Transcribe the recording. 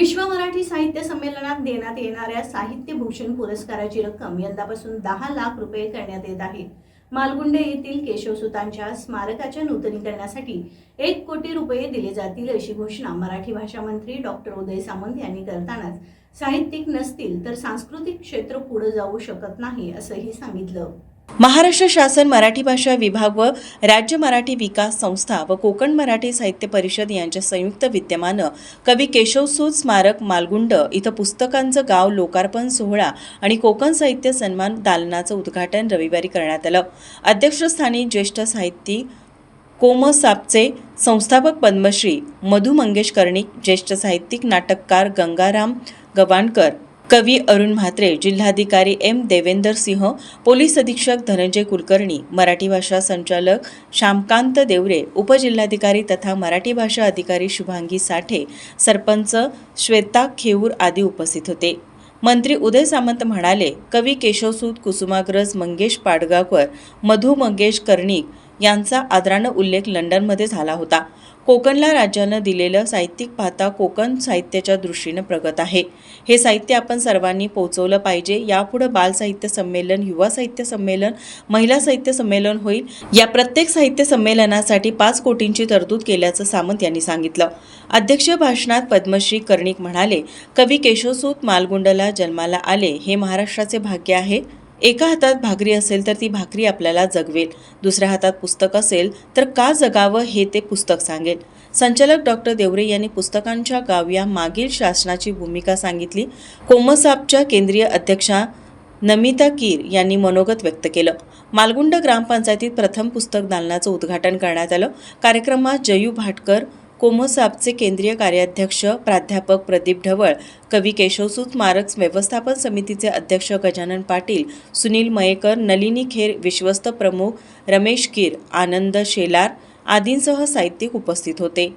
विश्व मराठी साहित्य संमेलनात देण्यात येणाऱ्या साहित्य भूषण पुरस्काराची रक्कम यंदापासून 10 लाख रुपये करण्यात येत आहे। मालगुंडे येथील केशवसुतांच्या स्मारकाच्या नूतनीकरणासाठी 1 कोटी रुपये दिले जातील अशी घोषणा मराठी भाषा मंत्री डॉक्टर उदय सामंत यांनी करतानाच साहित्यिक नसतील तर सांस्कृतिक क्षेत्र पुढे जाऊ शकत नाही असंही सांगितलं। महाराष्ट्र शासन मराठी भाषा विभाग व राज्य मराठी विकास संस्था व कोकण मराठी साहित्य परिषद यांच्या संयुक्त विद्यमानं कवी केशवसूत स्मारक मालगुंड इथं पुस्तकांचं गाव लोकार्पण सोहळा आणि कोकण साहित्य सन्मान दालनाचं उद्घाटन रविवारी करण्यात आलं। अध्यक्षस्थानी ज्येष्ठ साहित्यिक कोमसापचे संस्थापक पद्मश्री मधु मंगेश कर्णिक, ज्येष्ठ साहित्यिक नाटककार गंगाराम गवाणकर, कवी अरुण म्हात्रे, जिल्हाधिकारी एम देवेंदर सिंह, पोलीस अधीक्षक धनंजय कुलकर्णी, मराठी भाषा संचालक श्यामकांत देवरे, उपजिल्हाधिकारी तथा मराठी भाषा अधिकारी शुभांगी साठे, सरपंच श्वेता खेऊर आदी उपस्थित होते। मंत्री उदय सामंत म्हणाले, कवी केशवसूत कुसुमाग्रज मंगेश पाडगावकर, मधु मंगेश कर्णिक यांचा आदरानं उल्लेख लंडनमध्ये झाला होता। कोकणला राज्यानं दिलेलं साहित्यिक पाहता कोकण साहित्याच्या दृष्टीनं प्रगत आहे। हे साहित्य आपण सर्वांनी पोहोचवलं पाहिजे। यापुढे बाल साहित्य संमेलन, युवा साहित्य संमेलन, महिला साहित्य संमेलन होईल। या प्रत्येक साहित्य संमेलनासाठी 5 कोटींची तरतूद केल्याचं सामंत यांनी सांगितलं। अध्यक्ष भाषणात पद्मश्री कर्णिक म्हणाले, कवी केशवसूत मालगुंडला जन्माला आले हे महाराष्ट्राचे भाग्य आहे। एका हातात भाकरी असेल तर ती भाकरी आपल्याला जगवेल, दुसऱ्या हातात पुस्तक असेल तर का जगावं हे ते पुस्तक सांगेल। संचालक डॉक्टर देवरे यांनी पुस्तकांच्या गाव्या मागील शासनाची भूमिका सांगितली। कोमसापच्या केंद्रीय अध्यक्षा नमिता कीर यांनी मनोगत व्यक्त केलं। मालगुंड ग्रामपंचायतीत प्रथम पुस्तक दालनाचं उद्घाटन करण्यात आलं। कार्यक्रमात जयू भाटकर, कोमसापचे केंद्रीय कार्याध्यक्ष प्राध्यापक प्रदीप ढवळ, कवी केशवसूत स्मारक व्यवस्थापन समितीचे अध्यक्ष गजानन पाटील, सुनील मयेकर, नलिनी खेर, विश्वस्त प्रमुख रमेश कीर, आनंद शेलार आदींसह साहित्यिक उपस्थित होते।